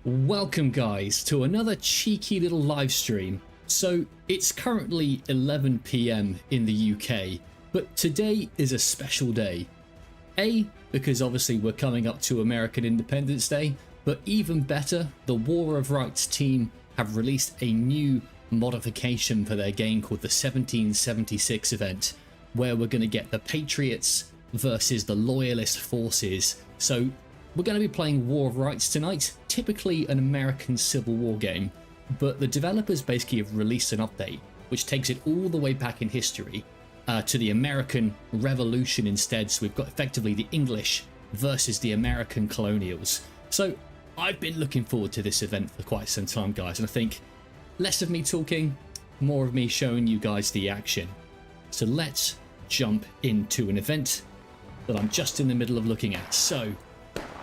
Welcome guys to another cheeky little live stream. So it's currently 11 PM in the UK, but today is a special day. A, because obviously we're coming up to American Independence Day, but even better, the War of Rights team have released a new modification for their game called the 1776 event, where we're going to get the Patriots versus the Loyalist forces. So we're going to be playing War of Rights tonight, typically an American Civil War game, but the developers basically have released an update which takes it all the way back in history to the American Revolution instead. So we've got effectively the English versus the American colonials. So I've been looking forward to this event for quite some time, guys, and I think less of me talking, more of me showing you guys the action. So let's jump into an event that I'm just in the middle of looking at. So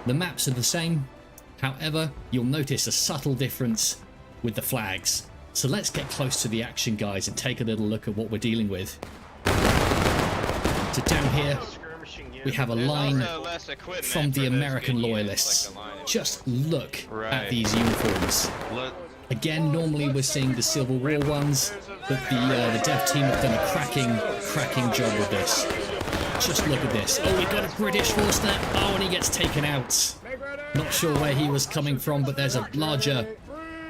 the maps are the same, however, you'll notice a subtle difference with the flags. So let's get close to the action, guys, and take a little look at what we're dealing with. So down here, we have a line from the American Loyalists. Just look at these uniforms. Again, normally we're seeing the Civil War ones, but the dev team have done a cracking job with this. Just look at this. Oh, we've got a British force there. Oh, and he gets taken out. Not sure where he was coming from, but there's a larger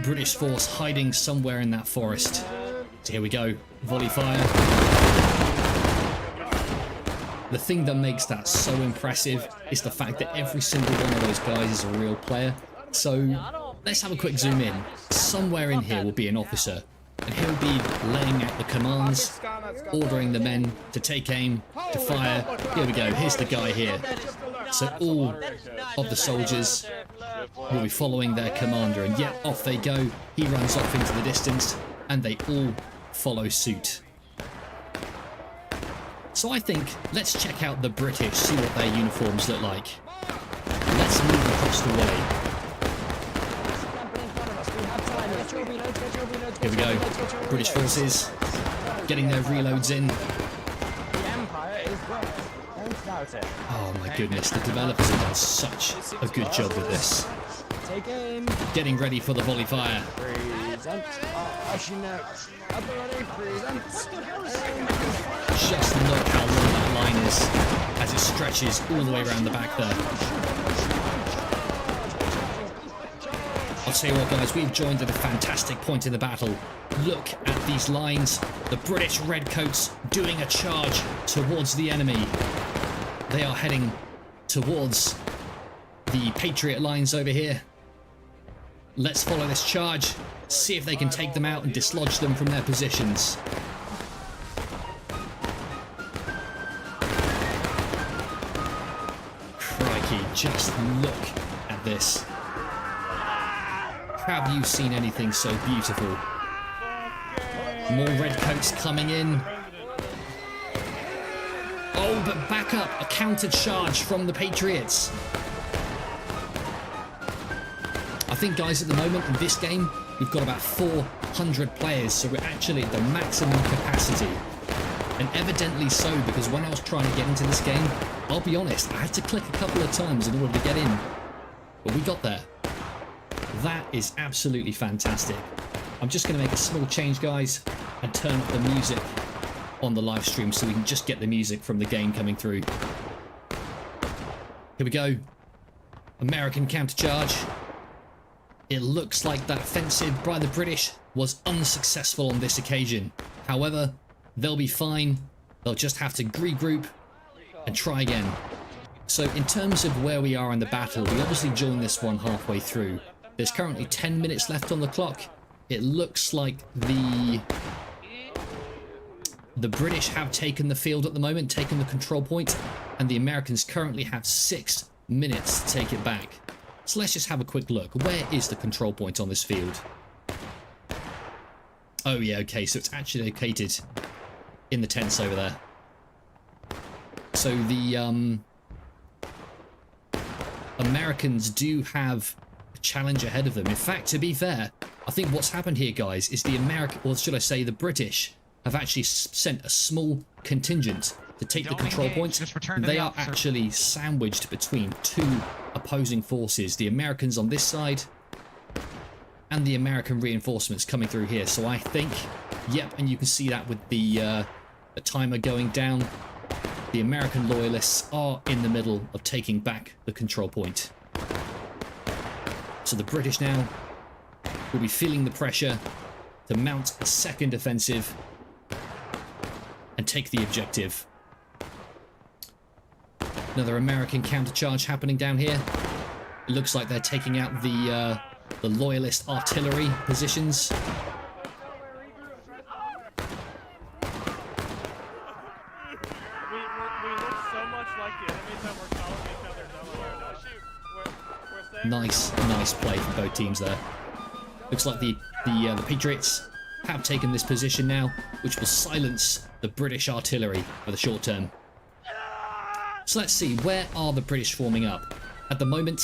British force hiding somewhere in that forest. So here we go. Volley fire. The thing that makes that so impressive is the fact that every single one of those guys is a real player. So let's have a quick zoom in. Somewhere in here will be an officer, and he'll be laying out the commands, ordering the men to take aim, to fire. Here we go, here's the guy here. So all of the soldiers will be following their commander, and yet off they go. He runs off into the distance, and they all follow suit. So I think, let's check out the British, see what their uniforms look like. Let's move across the way. Here we go, British forces getting their reloads in. Oh my goodness, the developers have done such a good job with this. Getting ready for the volley fire. Just look how long that line is as it stretches all the way around the back there. I'll tell you what, guys, we've joined at a fantastic point in the battle. Look at these lines. The British redcoats doing a charge towards the enemy. They are heading towards the Patriot lines over here. Let's follow this charge, see if they can take them out and dislodge them from their positions. Crikey, just look at this. Have you seen anything so beautiful? More redcoats coming in. Oh, but back up, a counter charge from the Patriots. I think, guys, at the moment in this game, we've got about 400 players, so we're actually at the maximum capacity. And evidently so, because when I was trying to get into this game, I'll be honest, I had to click a couple of times in order to get in. But we got there. That is absolutely fantastic. I'm just going to make a small change, guys, and turn up the music on the live stream so we can just get the music from the game coming through. Here we go. American counter-charge. It looks like that offensive by the British was unsuccessful on this occasion. However, they'll be fine. They'll just have to regroup and try again. So in terms of where we are in the battle, we obviously joined this one halfway through. There's currently 10 minutes left on the clock. It looks like the British have taken the field at the moment, taken the control point, and the Americans currently have 6 minutes to take it back. So let's just have a quick look. Where is the control point on this field? Oh yeah, okay, so it's actually located in the tents over there. So the Americans do have a challenge ahead of them. In fact, to be fair, I think what's happened here, guys, is the or should I say the British have actually sent a small contingent to take the control point. They are actually sandwiched between two opposing forces. The Americans on this side and the American reinforcements coming through here. So I think, yep, and you can see that with the timer going down. The American loyalists are in the middle of taking back the control point. So the British now will be feeling the pressure to mount a second offensive and take the objective. Another American countercharge happening down here. It looks like they're taking out the loyalist artillery positions. Nice play from both teams there. Looks like the Patriots have taken this position now, which will silence the British artillery for the short term. So let's see, where are the British forming up? At the moment,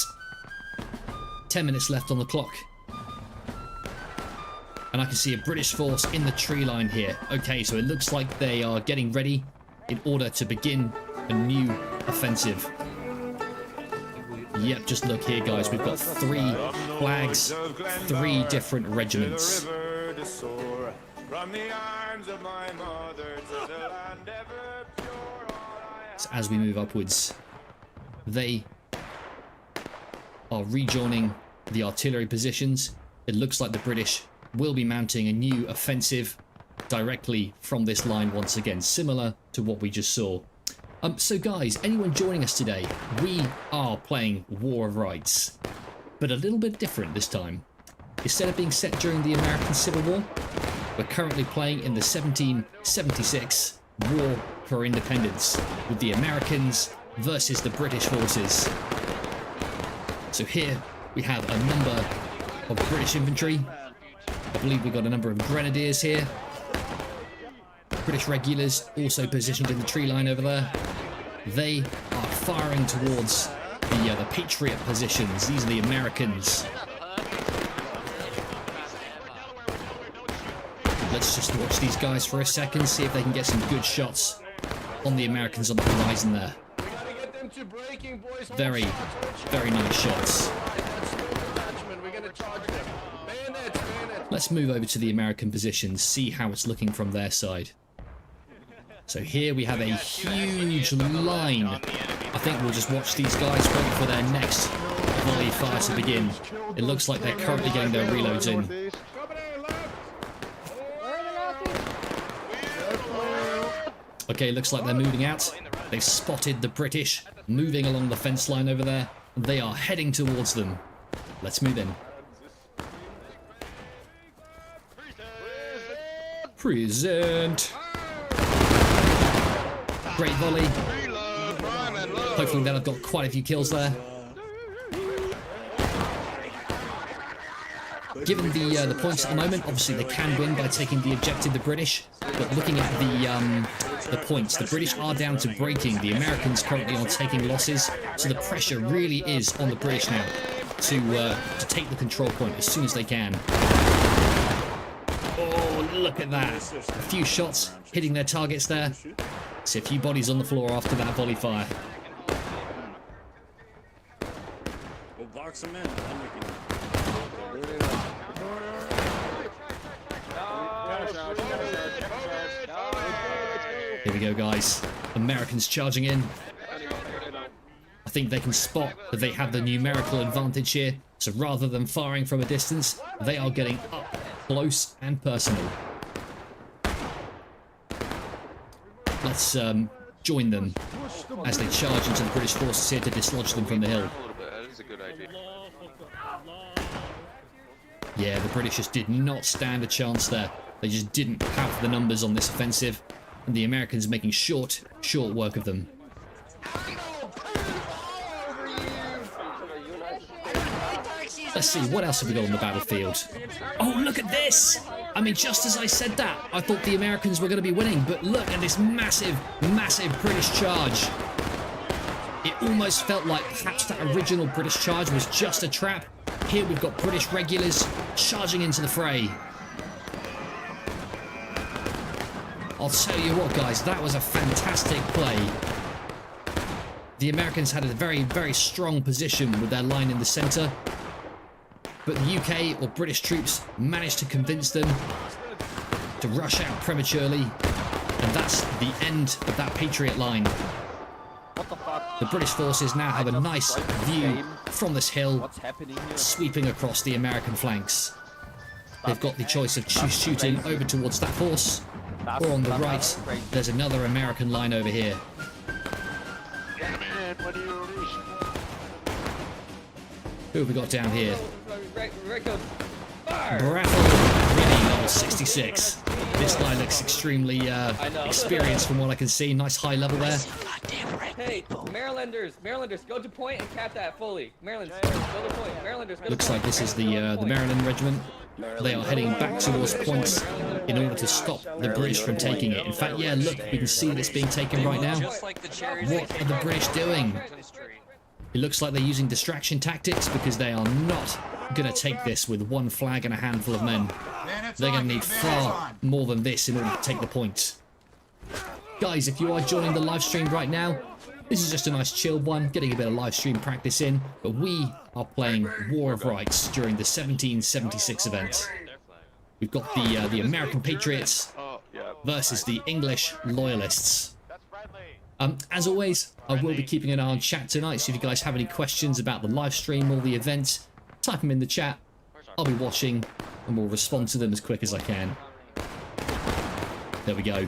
10 minutes left on the clock. And I can see a British force in the tree line here. Okay, so it looks like they are getting ready in order to begin a new offensive. Yep, just look here, guys. We've got 3 flags, 3 different regiments. So as we move upwards, they are rejoining the artillery positions. It looks like the British will be mounting a new offensive directly from this line once again, similar to what we just saw. So guys, anyone joining us today, we are playing War of Rights, but a little bit different this time. Instead of being set during the American Civil War, we're currently playing in the 1776 War for Independence, with the Americans versus the British forces. So here we have a number of British infantry. I believe we've got a number of grenadiers here. British regulars also positioned in the tree line over there. They are firing towards the Patriot positions. These are the Americans. Let's just watch these guys for a second, see if they can get some good shots on the Americans on the horizon there. Very nice shots. Let's move over to the American positions, see how it's looking from their side. So here we have a huge line. I think we'll just watch these guys wait for their next volley fire to begin. It looks like they're currently getting their reloads in. Okay, looks like they're moving out. They've spotted the British moving along the fence line over there. They are heading towards them. Let's move in. Present. Great volley. Hopefully then I've got quite a few kills there. Given the points at the moment, obviously they can win by taking the objective, the British. But looking at the points, the British are down to breaking. The Americans currently are taking losses. So the pressure really is on the British now to take the control point as soon as they can. Oh, look at that. A few shots hitting their targets there. See a few bodies on the floor after that volley fire. We'll box them in. Here we go, guys. Americans charging in. I think they can spot that they have the numerical advantage here. So rather than firing from a distance, they are getting up close and personal. Let's join them as they charge into the British forces here to dislodge them from the hill. Yeah, the British just did not stand a chance there. They just didn't have the numbers on this offensive, and the Americans making short work of them. Let's see, what else have we got on the battlefield? Oh, look at this! I mean, just as I said that, I thought the Americans were going to be winning, but look at this massive British charge. It almost felt like perhaps that original British charge was just a trap. Here we've got British regulars charging into the fray. I'll tell you what, guys, that was a fantastic play. The Americans had a very strong position with their line in the center. But the UK or British troops managed to convince them to rush out prematurely, and that's the end of that Patriot line. What the fuck? The British forces now have a nice view from this hill, What's happening here? sweeping across the American flanks. They've got the choice of shooting over towards that force, or on the right, there's another American line over here. Who have we got down here? Bravo, winning level 66. This guy looks extremely experienced from what I can see. Nice high level there. Hey, Marylanders, go to point and cap that fully. Marylanders, go to point. Marylanders, go to Looks like this is the Maryland regiment. They are heading back towards points in order to stop the British from taking it. In fact, yeah, look, we can see this being taken right now. What are the British doing? It looks like they're using distraction tactics because they are not going to take this with one flag and a handful of men. They're going to need far more than this in order to take the point. Guys, if you are joining the live stream right now, this is just a nice chilled one, getting a bit of live stream practice in, but we are playing War of Rights during the 1776 event. We've got the American Patriots versus the English Loyalists. As always, I will be keeping an eye on chat tonight, so if you guys have any questions about the live stream or the event, type them in the chat. I'll be watching and we'll respond to them as quick as I can. There we go.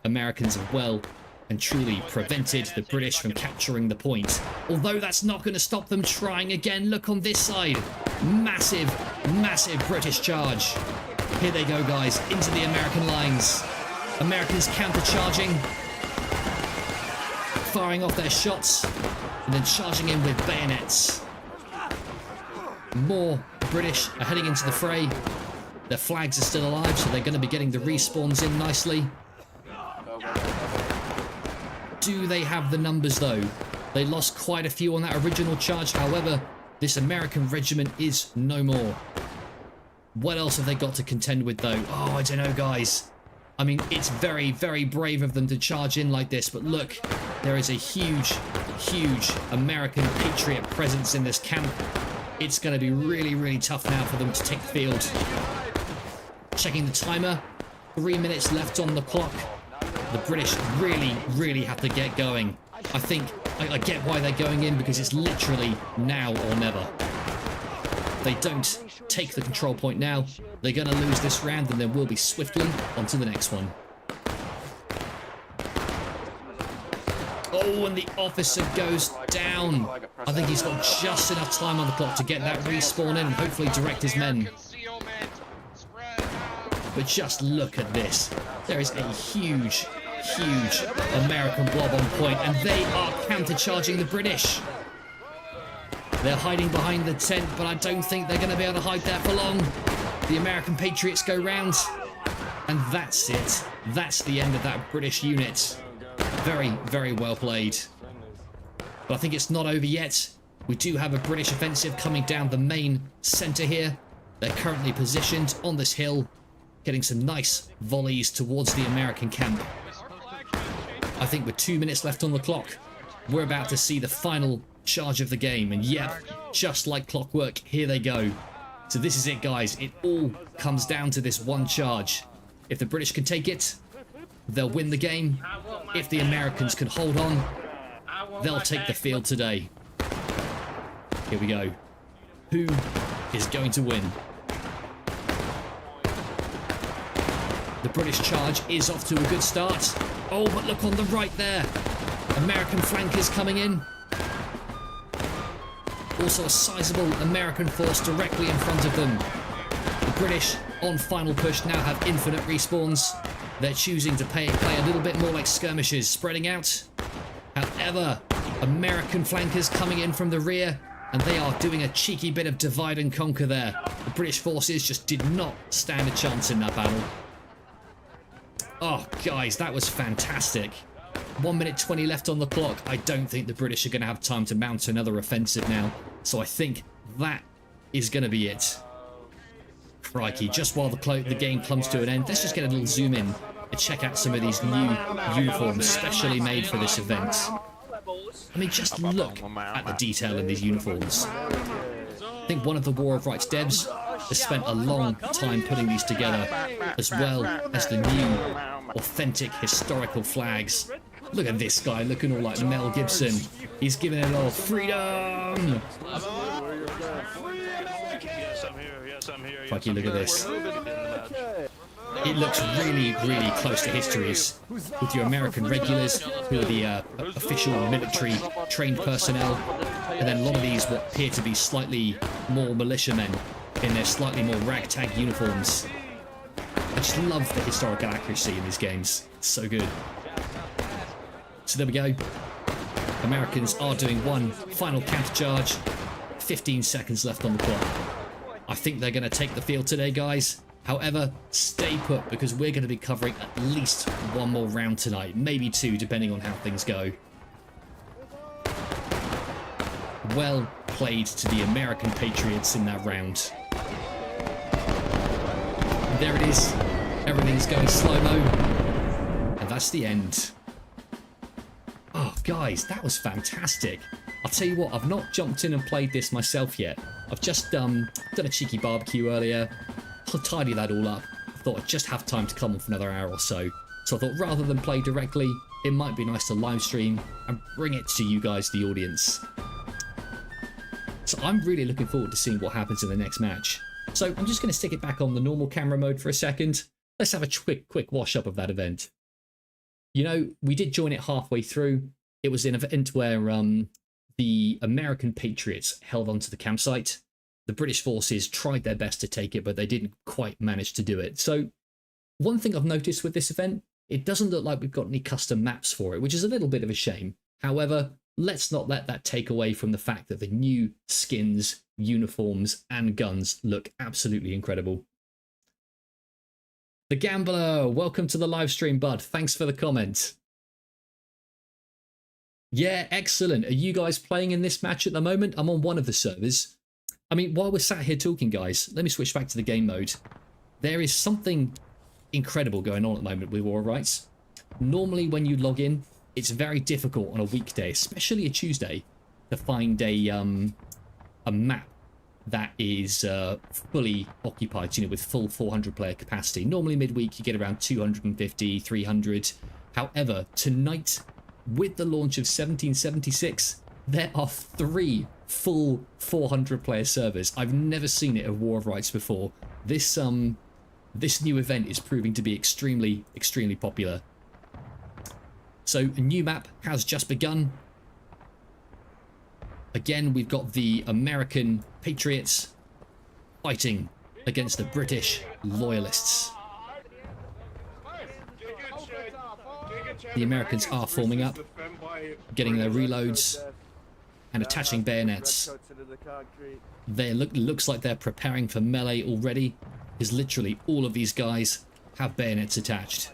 Americans have well and truly prevented the British from capturing the point. Although that's not going to stop them trying again. Look on this side. Massive, massive British charge. Here they go, guys, into the American lines. Americans counter-charging, firing off their shots, and then charging in with bayonets. More British are heading into the fray. Their flags are still alive, so they're going to be getting the respawns in nicely. Do they have the numbers, though? They lost quite a few on that original charge. However, this American regiment is no more. What else have they got to contend with, though? Oh, I don't know, guys. I mean, it's very, very brave of them to charge in like this, but look, there is a huge, huge American Patriot presence in this camp. It's going to be really, really tough now for them to take the field. Checking the timer, 3 minutes left on the clock. The British really, really have to get going. I think I get why they're going in, because it's literally now or never. They don't take the control point now, they're going to lose this round, and then we'll be swiftly on to the next one. Oh, and the officer goes down. I think he's got just enough time on the clock to get that respawn in and hopefully direct his men. But just look at this. There is a huge, huge American blob on point, and they are counter-charging the British. They're hiding behind the tent, but I don't think they're going to be able to hide there for long. The American Patriots go round, and that's it. That's the end of that British unit. Very, very well played. But I think it's not over yet. We do have a British offensive coming down the main centre here. They're currently positioned on this hill, getting some nice volleys towards the American camp. I think with 2 minutes left on the clock, we're about to see the final charge of the game. And yep, just like clockwork, here they go. So this is it, guys. It all comes down to this one charge. If the British can take it, they'll win the game. If the Americans can hold on, they'll take the field today. Here we go. Who is going to win? The British charge is off to a good start. Oh, but look on the right there. American flankers coming in. Also a sizable American force directly in front of them. The British, on final push, now have infinite respawns. They're choosing to play a little bit more like skirmishes, spreading out. However, American flankers coming in from the rear, and they are doing a cheeky bit of divide and conquer there. The British forces just did not stand a chance in that battle. Oh, guys, that was fantastic. 1 minute 20 left on the clock. I don't think the British are going to have time to mount another offensive now. So I think that is going to be it. Crikey, just while the game comes to an end, let's just get a little zoom in and check out some of these new uniforms specially made for this event. I mean, just look at the detail in these uniforms. think one of the War of Rights devs has spent a long time putting these together, as well as the new, authentic, historical flags. Look at this guy, looking all like Mel Gibson. He's giving it all freedom! Fuck you, look at this. It looks really, really close to histories, with your American regulars, who are the official military trained personnel, and then a lot of these what appear to be slightly more militiamen in their slightly more ragtag uniforms. I just love the historical accuracy in these games. It's so good. So there we go. Americans are doing one final counter charge. 15 seconds left on the clock. I think they're going to take the field today, guys. However, stay put, because we're going to be covering at least one more round tonight, maybe two, depending on how things go. Well played to the American Patriots in that round. There it is. Everything's going slow-mo. And that's the end. Oh, guys, that was fantastic. I'll tell you what, I've not jumped in and played this myself yet. I've just done a cheeky barbecue earlier. I'll tidy that all up. I thought I'd just have time to come on for another hour or so. So I thought rather than play directly, it might be nice to live stream and bring it to you guys, the audience. So I'm really looking forward to seeing what happens in the next match. So I'm just going to stick it back on the normal camera mode for a second. Let's have a quick wash up of that event. You know, we did join it halfway through. It was an event where the American Patriots held onto the campsite. The British forces tried their best to take it, but they didn't quite manage to do it. So one thing I've noticed with this event, it doesn't look like we've got any custom maps for it, which is a little bit of a shame. However, let's not let that take away from the fact that the new skins, uniforms, and guns look absolutely incredible. The Gambler, welcome to the live stream, bud. Thanks for the comment. Yeah, excellent. Are you guys playing in this match at the moment? I'm on one of the servers. I mean, while we're sat here talking, guys, let me switch back to the game mode. There is something incredible going on at the moment with War of Rights. Normally, when you log in, it's very difficult on a weekday, especially a Tuesday, to find a map that is fully occupied, you know, with full 400 player capacity. Normally midweek you get around 250, 300. However, tonight, with the launch of 1776, there are 3 full 400 player servers. I've never seen it at War of Rights before. This new event is proving to be extremely popular. So a new map has just begun. Again, we've got the American Patriots fighting against the British Loyalists. The Americans are forming up, getting their reloads and attaching bayonets. Looks like they're preparing for melee already, because literally all of these guys have bayonets attached.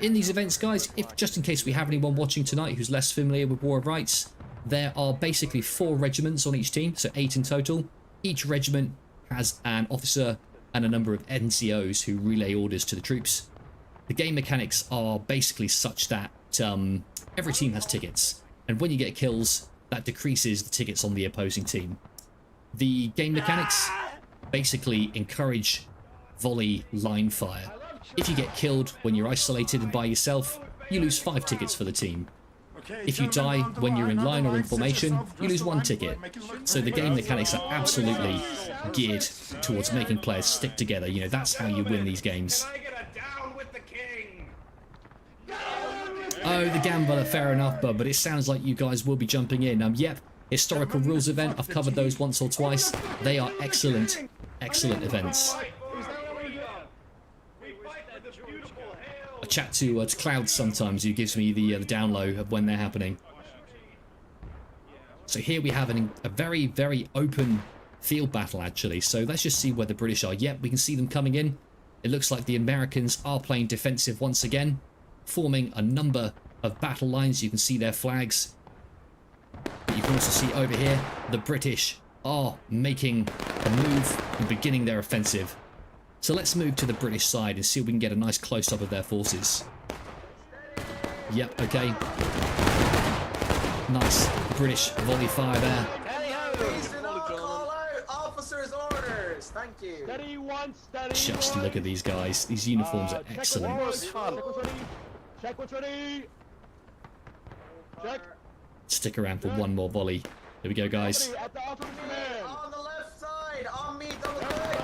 In these events, guys, just in case we have anyone watching tonight who's less familiar with War of Rights, there are basically 4 regiments on each team, so 8 in total. Each regiment has an officer and a number of NCOs who relay orders to the troops. The game mechanics are basically such that every team has tickets, and when you get kills, that decreases the tickets on the opposing team. The game mechanics basically encourage volley line fire. If you get killed when you're isolated and by yourself, you lose 5 tickets for the team. If you die when you're in line or in formation, you lose 1 ticket. So the game mechanics are absolutely geared towards making players stick together. You know, that's how you win these games. Oh, the Gambler, fair enough, bud, but it sounds like you guys will be jumping in. Yep, historical rules event, I've covered those once or twice. They are excellent events. I chat to Cloud sometimes, who gives me the download of when they're happening. So here we have a very open field battle, actually. So let's just see where the British are. Yep, we can see them coming in. It looks like the Americans are playing defensive once again, forming a number of battle lines. You can see their flags. But you can also see over here, the British are making a move and beginning their offensive. So let's move to the British side and see if we can get a nice close-up of their forces. Yep, okay. Nice British volley fire there. Please do not call out officers' orders. Thank you. Steady one, steady Just one. look at these guys. These uniforms are Check excellent. what's ready. Check what's ready. Check. Stick around for one more volley. Here we go, guys. Ready at the officer's command. On the left side, on me, double click.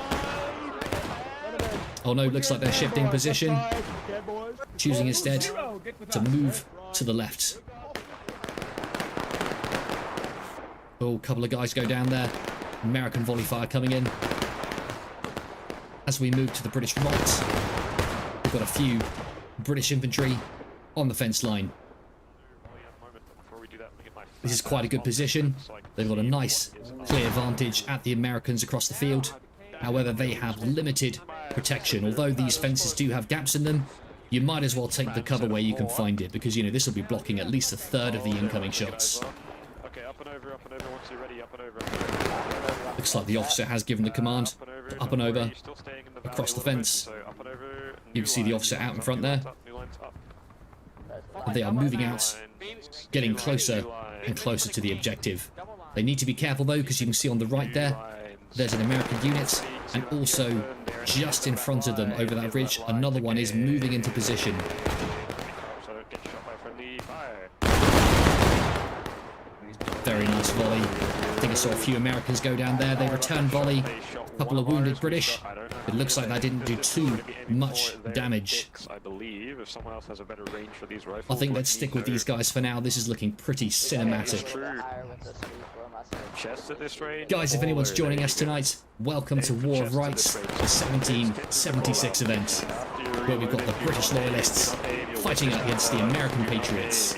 Oh no, looks like they're shifting position. Okay, boys. Choosing instead to move to the left. Oh, a couple of guys go down there. American volley fire coming in. As we move to the British right, we've got a few British infantry on the fence line. This is quite a good position. They've got a nice, clear advantage at the Americans across the field. However, they have limited protection. Although these fences do have gaps in them, you might as well take the cover where you can find it, because, you know, this will be blocking at least a third of the incoming shots. Okay, up and over once you're ready, up and over. Looks like the officer has given the command to up and over across the fence. You can see the officer out in front there. And they are moving out, getting closer and closer to the objective. They need to be careful though, because you can see on the right there, there's an American unit, and also just in front of them over that ridge, another one is moving into position. Very nice volley. I think I saw a few Americans go down there. They return volley. A couple of wounded British. It looks like that didn't do too much damage. I think let's stick with these guys for now. This is looking pretty cinematic. Guys, if anyone's joining us tonight, welcome to War of Rights, the 1776 event, where we've got the British Loyalists fighting against the American Patriots.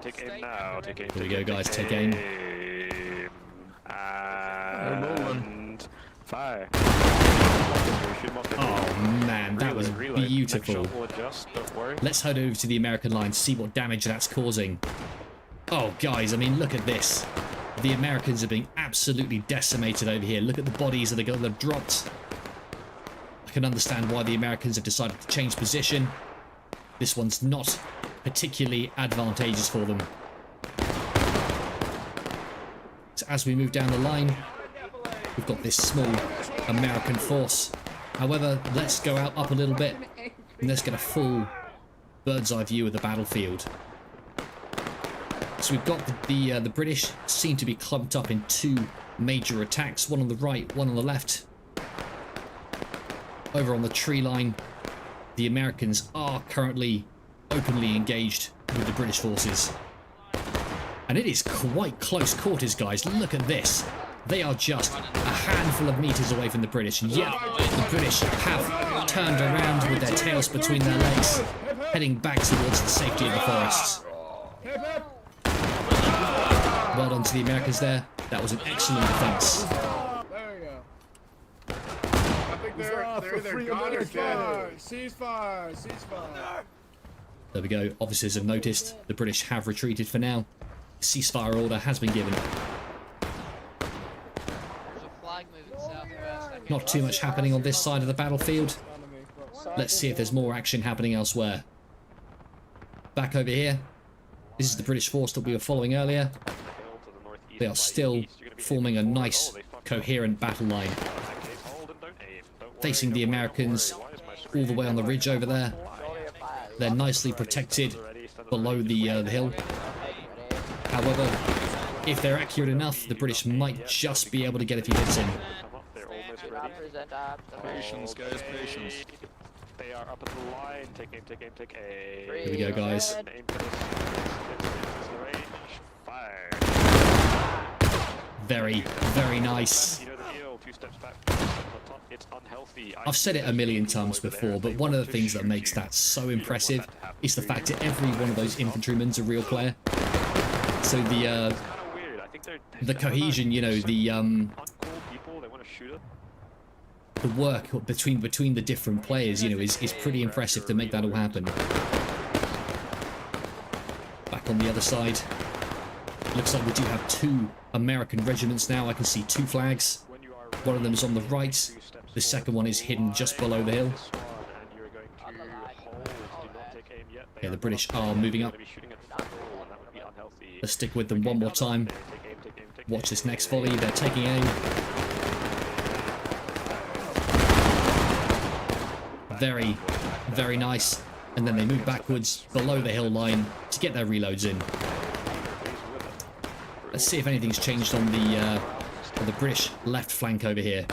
Take aim now. Here we go, guys. Take aim. And fire. Oh man, that was beautiful. Let's head over to the American line, see what damage that's causing. Oh guys, I mean, look at this. The Americans are being absolutely decimated over here. Look at the bodies that have dropped. I can understand why the Americans have decided to change position. This one's not particularly advantageous for them. So as we move down the line, we've got this small American force. However, let's go out up a little bit and let's get a full bird's eye view of the battlefield. So we've got the British seem to be clumped up in two major attacks, one on the right, one on the left. Over on the tree line, the Americans are currently openly engaged with the British forces. And it is quite close quarters, guys. Look at this. They are just a handful of meters away from the British. And yet, the British have turned around with their tails between their legs, heading back towards the safety of the forests. Well done to the Americans there. That was an excellent defense. There we go. I think they're either gone or dead. Ceasefire! Ceasefire! There we go. Officers have noticed the British have retreated for now. Ceasefire order has been given. Not too much happening on this side of the battlefield. Let's see if there's more action happening elsewhere. Back over here. This is the British force that we were following earlier. They are still forming a nice, coherent battle line. Facing the Americans all the way on the ridge over there. They're nicely protected below the hill. However, if they're accurate enough, the British might just be able to get a few hits in. Patience, guys, patience. They are up at the line. Take aim. Here we go, guys. Fire. Very, very nice. I've said it a million times before, but one of the things that makes that so impressive is the fact that every one of those infantrymen's a real player. So the cohesion, you know, the work between the different players, you know, is pretty impressive to make that all happen. Back on the other side, looks like we do have two American regiments now. I can see two flags. One of them is on the right. The second one is hidden just below the hill. Yeah, the British are moving up. Let's stick with them one more time. Watch this next volley. They're taking aim. Very, very nice. And then they move backwards below the hill line to get their reloads in. Let's see if anything's changed on the British left flank over here.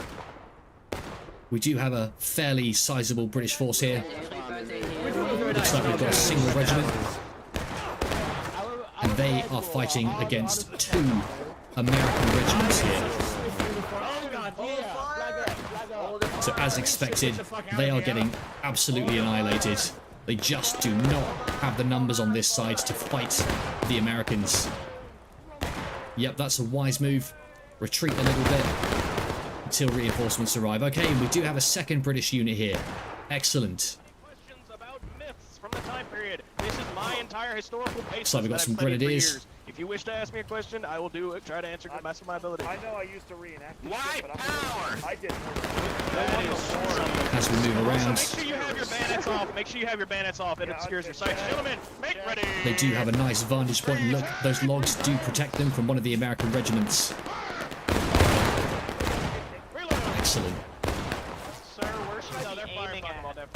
We do have a fairly sizable British force here. Looks like we've got a single regiment. And they are fighting against 2 American regiments here. So as expected, they are getting absolutely annihilated. They just do not have the numbers on this side to fight the Americans. Yep, that's a wise move. Retreat a little bit until reinforcements arrive. Okay, and we do have a second British unit here. Excellent. Questions about myths from the time period. This is my entire historical basis. So we've got that some I've studied for grenadiers. years. If you wish to ask me a question, I will try to answer to the best of my ability. I know I used to reenact this White shit, but power! I didn't. As we move around, Make sure you have your bayonets off. Make sure you have your bayonets off. It obscures your sights. Gentlemen, make ready. they do have a nice vantage point. Look, those logs do protect them from one of the American regiments. Reload. Excellent. Sir, where should I be aiming at?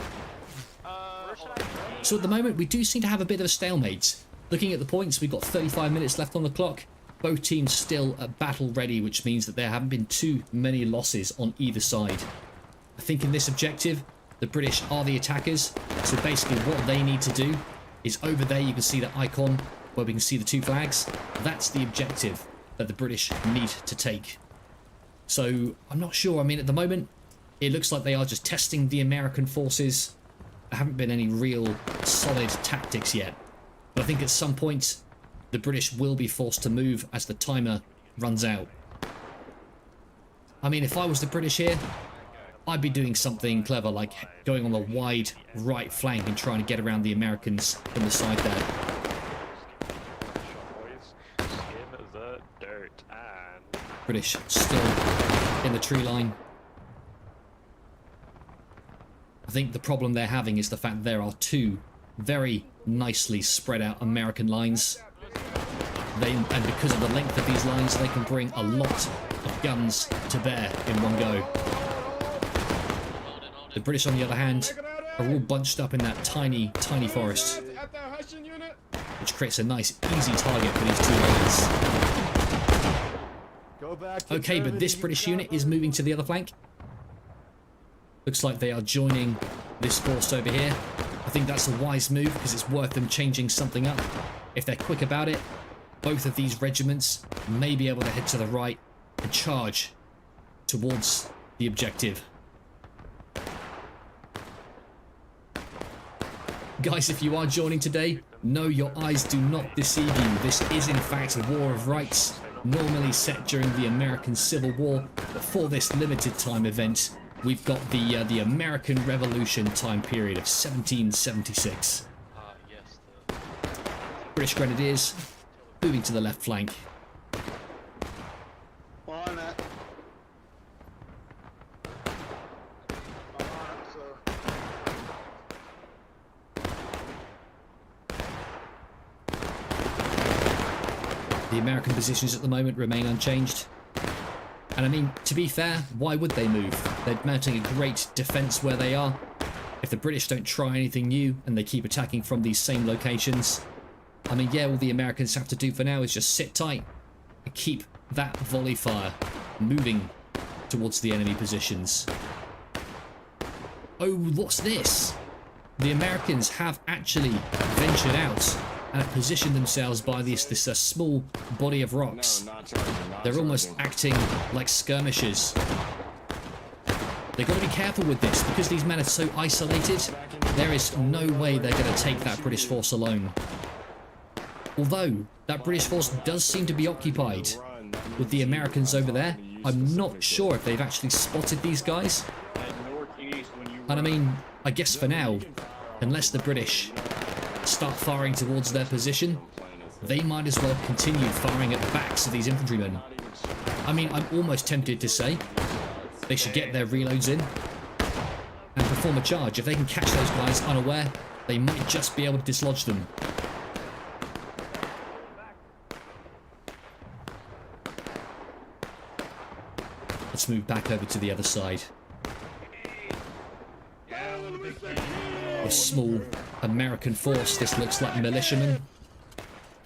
Where should I be? So at the moment, we do seem to have a bit of a stalemate. Looking at the points, we've got 35 minutes left on the clock. Both teams still at battle ready, which means that there haven't been too many losses on either side. I think in this objective, the British are the attackers. So basically what they need to do is over there, you can see the icon where we can see the 2 flags. That's the objective that the British need to take. So I'm not sure. I mean, at the moment, it looks like they are just testing the American forces. There haven't been any real solid tactics yet. But I think at some point, the British will be forced to move as the timer runs out. I mean, if I was the British here, I'd be doing something clever, like going on the wide right flank and trying to get around the Americans from the side there. Skim the dirt and British still in the tree line. I think the problem they're having is the fact there are 2 very nicely spread out American lines. And because of the length of these lines, they can bring a lot of guns to bear in one go. The British, on the other hand, are all bunched up in that tiny, tiny forest, which creates a nice, easy target for these 2 lines. Go back to Okay, but Germany, this you British got unit it. is moving to the other flank. Looks like they are joining this force over here. I think that's a wise move because it's worth them changing something up. If they're quick about it, both of these regiments may be able to head to the right and charge towards the objective. Guys, if you are joining today, no, your eyes do not deceive you. This is in fact a war of rights, normally set during the American Civil War, but for this limited time event, we've got the American Revolution time period of 1776. British Grenadiers moving to the left flank. On that. The American positions at the moment remain unchanged. And I mean, to be fair, why would they move? They're mounting a great defense where they are. If the British don't try anything new and they keep attacking from these same locations, I mean, yeah, all the Americans have to do for now is just sit tight and keep that volley fire moving towards the enemy positions. Oh, what's this? The Americans have actually ventured out and have positioned themselves by this small body of rocks. They're almost acting like skirmishers. They've got to be careful with this because these men are so isolated. There is no way they're going to take that British force alone. Although that British force does seem to be occupied with the Americans over there, I'm not sure if they've actually spotted these guys. And I mean, I guess for now, unless the British start firing towards their position, they might as well continue firing at the backs of these infantrymen. I mean, I'm almost tempted to say they should get their reloads in and perform a charge. If they can catch those guys unaware, they might just be able to dislodge them. Let's move back over to the other side. A small American force. This looks like militiamen.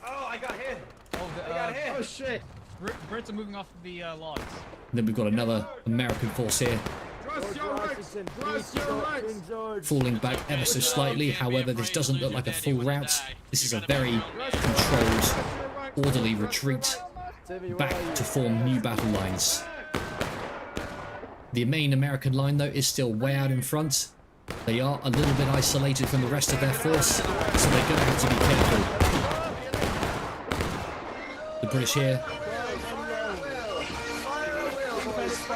Oh, I got hit. Oh, I got hit. oh shit! Brits are moving off the logs. And then we've got another American force here, Trust your rights. Trust your rights. falling back ever so slightly. However, this doesn't look like a full rout. This is a very controlled, orderly retreat back to form new battle lines. The main American line, though, is still way out in front. They are a little bit isolated from the rest of their force, so they're going to have to be careful. The British here,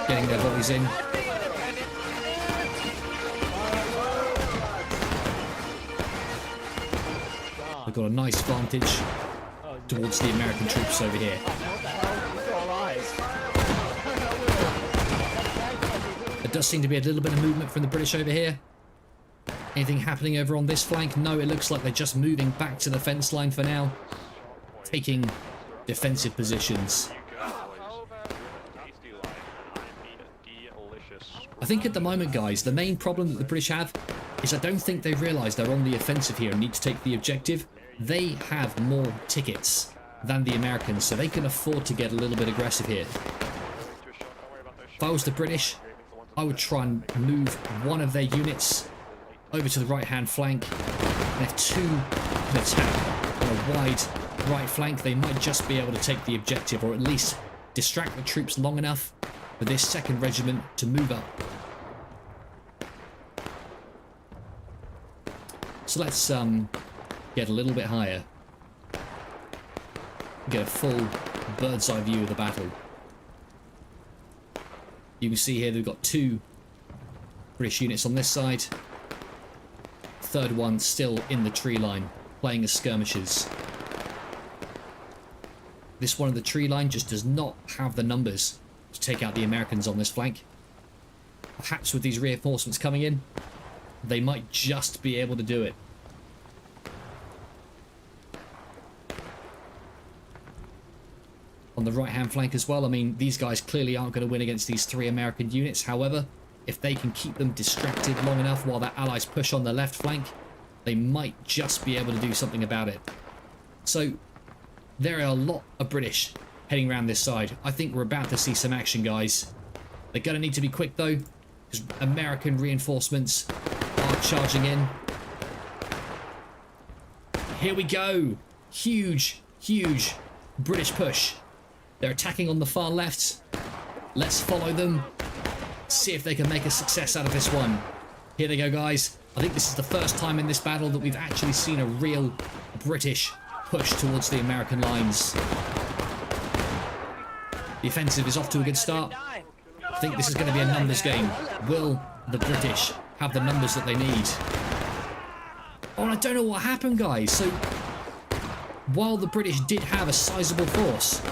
getting their volleys in. They've got a nice vantage towards the American troops over here. There does seem to be a little bit of movement from the British over here. Anything happening over on this flank? No, it looks like they're just moving back to the fence line for now, taking defensive positions. I think at the moment, guys, the main problem that the British have is I don't think they realise they're on the offensive here and need to take the objective. They have more tickets than the Americans, so they can afford to get a little bit aggressive here. If I was the British, I would try and move one of their units over to the right-hand flank. And if two can attack on a wide right flank, they might just be able to take the objective, or at least distract the troops long enough for this 2nd regiment to move up. So let's get a little bit higher. Get a full bird's eye view of the battle. You can see here they've got 2 British units on this side. 3rd one still in the tree line, playing as skirmishers. This one in the tree line just does not have the numbers to take out the Americans on this flank. Perhaps with these reinforcements coming in, they might just be able to do it. On the right-hand flank as well, I mean, these guys clearly aren't going to win against these 3 American units. However, if they can keep them distracted long enough while their allies push on the left flank, they might just be able to do something about it. So, there are a lot of British heading around this side. I think we're about to see some action, guys. They're going to need to be quick, though, because American reinforcements are charging in. Here we go. Huge, huge British push. They're attacking on the far left. Let's follow them. See if they can make a success out of this one. Here they go, guys. I think this is the first time in this battle that we've actually seen a real British push towards the American lines. The offensive is off to a good start. I think this is going to be a numbers game. Will the British have the numbers that they need? Oh, and I don't know what happened, guys. So, while the British did have a sizable force,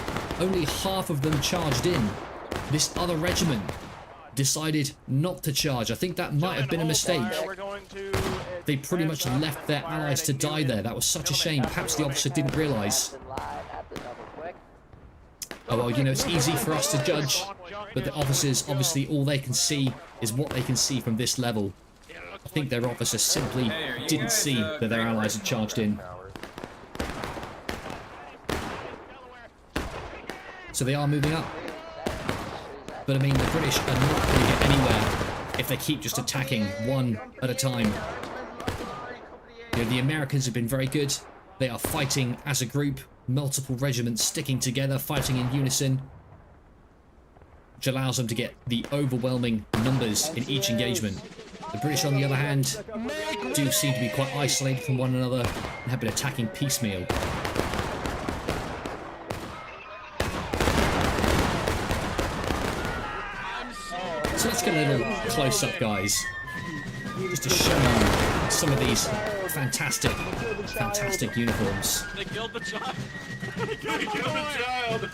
only half of them charged in. This other regiment decided not to charge. I think that might have been a mistake. They pretty much left their allies to die there. That was such a shame. Perhaps the officer didn't realise. Oh well, you know, it's easy for us to judge, but the officers, obviously, all they can see is what they can see from this level. I think their officers simply didn't see that their allies had charged in. So they are moving up. But I mean, the British are not going to get anywhere if they keep just attacking one at a time. You know, the Americans have been very good. They are fighting as a group, multiple regiments sticking together, fighting in unison, which allows them to get the overwhelming numbers in each engagement. The British, on the other hand, do seem to be quite isolated from one another and have been attacking piecemeal. So let's get a little close-up, guys, just to show you some of these fantastic uniforms. They killed the child. They killed the child.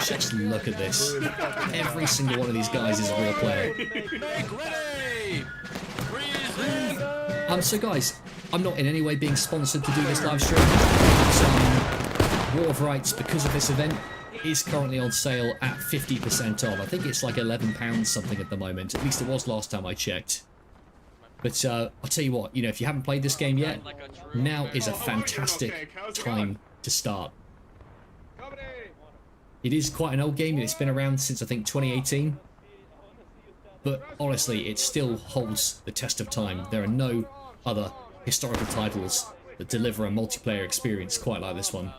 Just look at this. Every single one of these guys is a real player. Make ready. Freeze. So guys, I'm not in any way being sponsored to do this live stream. War of Rights, because of this event, is currently on sale at 50% off. I think it's like £11 something at the moment. At least it was last time I checked. But I'll tell you what, you know, if you haven't played this game yet, now is a fantastic time to start. It is quite an old game, and it's been around since I think 2018. But honestly, it still holds the test of time. There are no other historical titles that deliver a multiplayer experience quite like this one.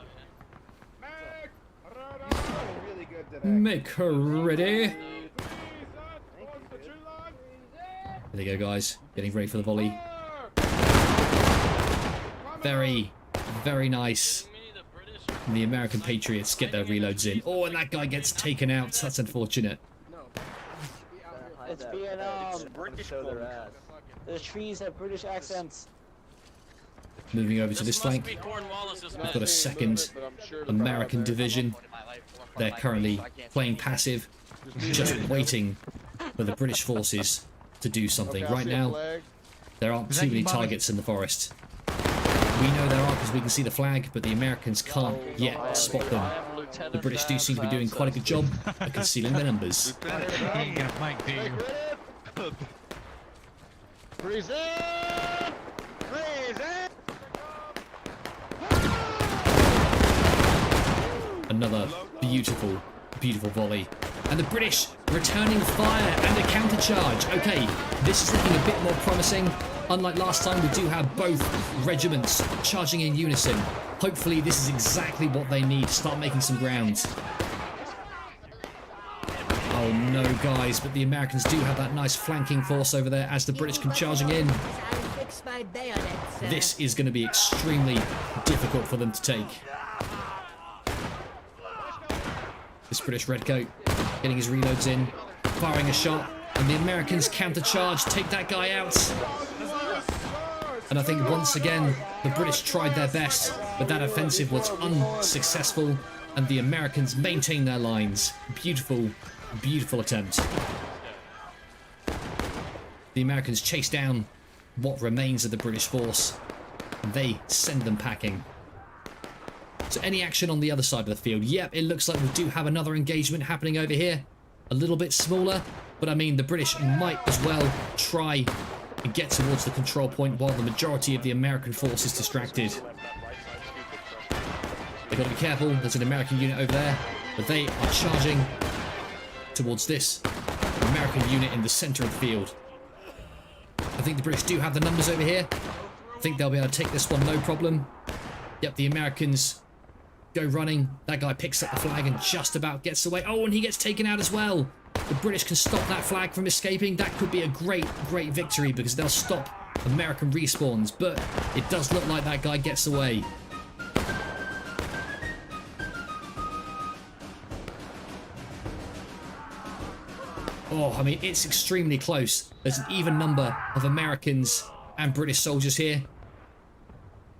Make her ready. There you go, guys. Getting ready for the volley. Very, very nice. And the American Patriots get their reloads in. Oh, and that guy gets taken out. That's unfortunate. It's Vietnam. The trees have British accents. Moving over to this flank. We've got a second American division. They're currently playing passive, just waiting for the British forces to do something. Right now, there aren't too many targets in the forest. We know there are because we can see the flag, but the Americans can't yet spot them. The British do seem to be doing quite a good job at concealing their numbers. Another beautiful, beautiful volley. And the British returning fire and a countercharge. Okay, this is looking a bit more promising. Unlike last time, we do have both regiments charging in unison. Hopefully this is exactly what they need to start making some ground. Oh no, guys, but the Americans do have that nice flanking force over there as the British come charging in. This is going to be extremely difficult for them to take. This British redcoat getting his reloads in, firing a shot, and the Americans countercharge, take that guy out. And I think once again, the British tried their best, but that offensive was unsuccessful, and the Americans maintained their lines. Beautiful, beautiful attempt. The Americans chase down what remains of the British force, and they send them packing. So any action on the other side of the field? Yep, it looks like we do have another engagement happening over here. A little bit smaller, but I mean, the British might as well try and get towards the control point while the majority of the American force is distracted. They've got to be careful. There's an American unit over there, but they are charging towards this American unit in the center of the field. I think the British do have the numbers over here. I think they'll be able to take this one no problem. Yep, the Americans go running. That guy picks up the flag and just about gets away. Oh, and he gets taken out as well. The British can stop that flag from escaping. That could be a great, great victory because they'll stop American respawns. But it does look like that guy gets away. Oh, I mean, it's extremely close. There's an even number of Americans and British soldiers here.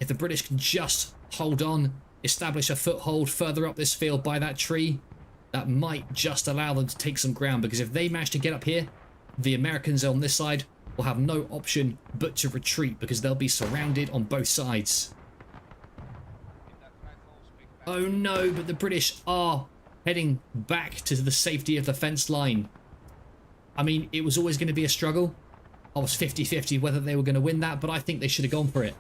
If the British can just hold on, establish a foothold further up this field by that tree, that might just allow them to take some ground, because if they manage to get up here, the Americans on this side will have no option but to retreat because they'll be surrounded on both sides. Oh no, but the British are heading back to the safety of the fence line. I mean, it was always going to be a struggle. I was 50-50 whether they were going to win that, but I think they should have gone for it.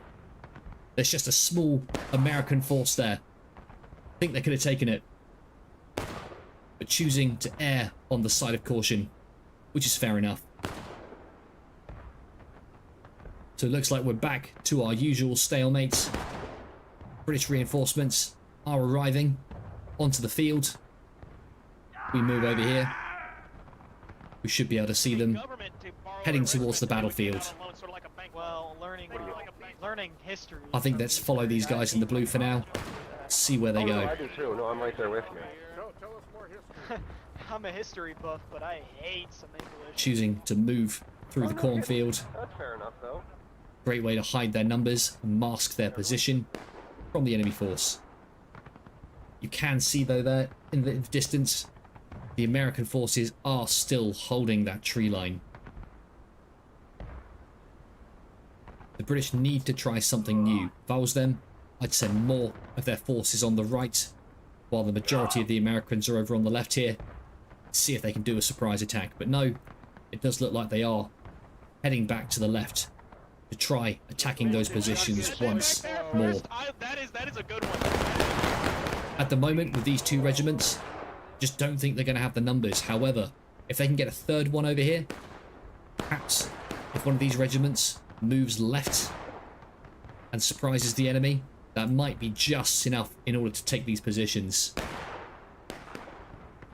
There's just a small American force there. I think they could have taken it. But choosing to err on the side of caution, which is fair enough. So it looks like we're back to our usual stalemates. British reinforcements are arriving onto the field. We move over here. We should be able to see them heading towards the battlefield. I think let's follow these guys in the blue for now. See where they go. I do too. No, I'm right there with you. Tell us more history. I'm a history buff, but I hate some English. Choosing to move through the cornfield. That's fair enough, though. Great way to hide their numbers and mask their position from the enemy force. You can see, though, there in the distance, the American forces are still holding that tree line. The British need to try something new. If I was them, I'd send more of their forces on the right while the majority of the Americans are over on the left here. See if they can do a surprise attack. But no, it does look like they are heading back to the left to try attacking those positions once more. That is a good one. At the moment, with these two regiments, just don't think they're going to have the numbers. However, if they can get a third one over here, perhaps if one of these regiments moves left and surprises the enemy, that might be just enough in order to take these positions.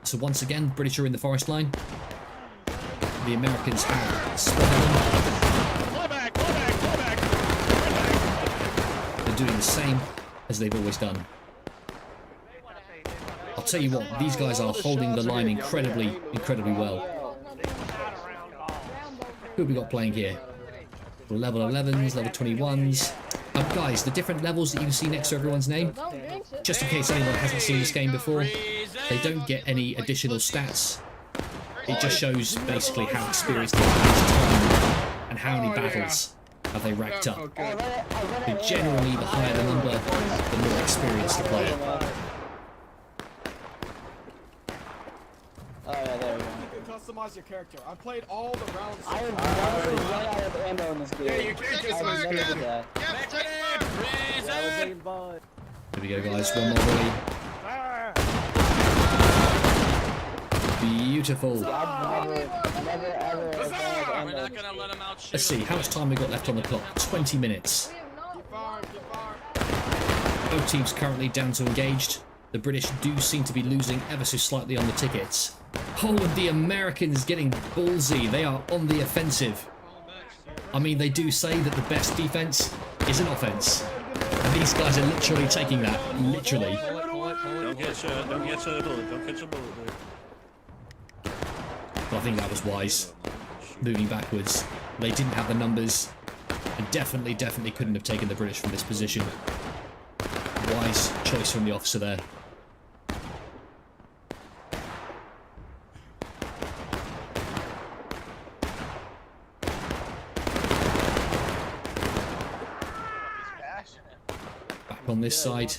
So once again, British are in the forest line. The Americans have spotted them. They're doing the same as they've always done. I'll tell you what, these guys are holding the line incredibly well. Who have we got playing here? Level 11s, level 21s. Guys, the different levels that you can see next to everyone's name, just in case anyone hasn't seen this game before, they don't get any additional stats. It just shows basically how experienced they are and how many battles have they racked up. But generally, the higher the number, the more experienced the player. Oh yeah, there we go. You can customize your character. I played all the rounds. I am never run out of ammo in this game. Yeah, you can't customize your character. Here we go, guys. One more volley. Beautiful. Never ever Let's see, how much time we got left on the clock? 20 minutes. Both teams currently down to engaged. The British do seem to be losing ever so slightly on the tickets. Oh, and the Americans getting ballsy. They are on the offensive. I mean, they do say that the best defense is an offense. And these guys are literally taking that. Literally. Don't catch a bullet. But I think that was wise. Moving backwards. They didn't have the numbers. And definitely couldn't have taken the British from this position. Wise choice from the officer there. Back on this side,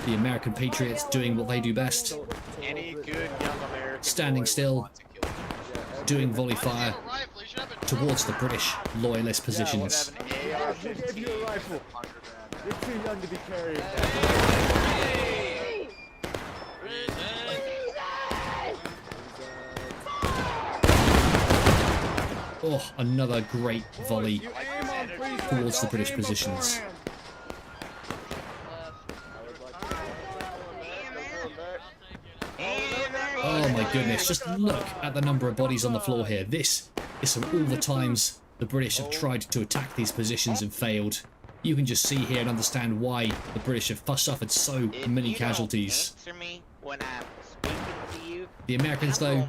the American Patriots doing what they do best. Standing still, doing volley fire towards the British Loyalist positions. You're too young to be carried. Oh, another great volley towards the British positions. Oh my goodness, just look at the number of bodies on the floor here. This is from all the times the British have tried to attack these positions and failed. You can just see here and understand why the British have suffered so many casualties. The Americans, though,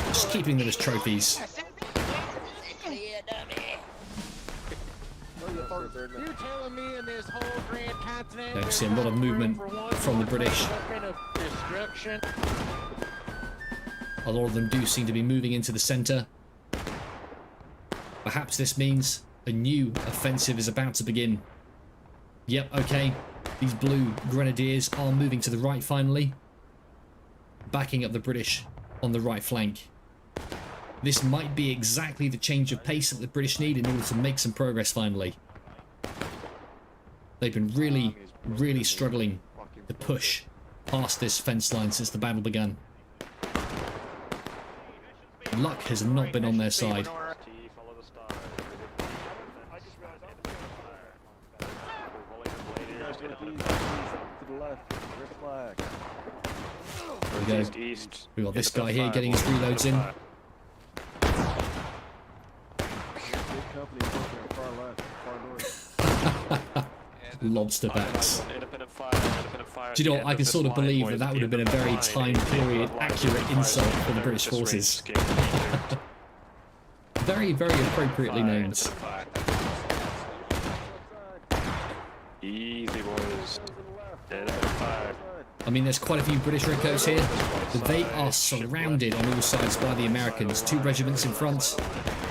just keeping them as trophies. Don't see a lot of movement from the British. A lot of them do seem to be moving into the centre. Perhaps this means a new offensive is about to begin. Yep, okay. These blue grenadiers are moving to the right finally. Backing up the British on the right flank. This might be exactly the change of pace that the British need in order to make some progress finally. They've been really struggling to push past this fence line since the battle began. Luck has not been on their side. There we go. We've got this guy here getting his reloads in. Lobster backs. Do you know what? I can sort of believe that that would have been a very time period accurate insult for the British forces. Very appropriately named. Easy boys. I mean, there's quite a few British redcoats here, but they are surrounded on all sides by the Americans. 2 regiments in front,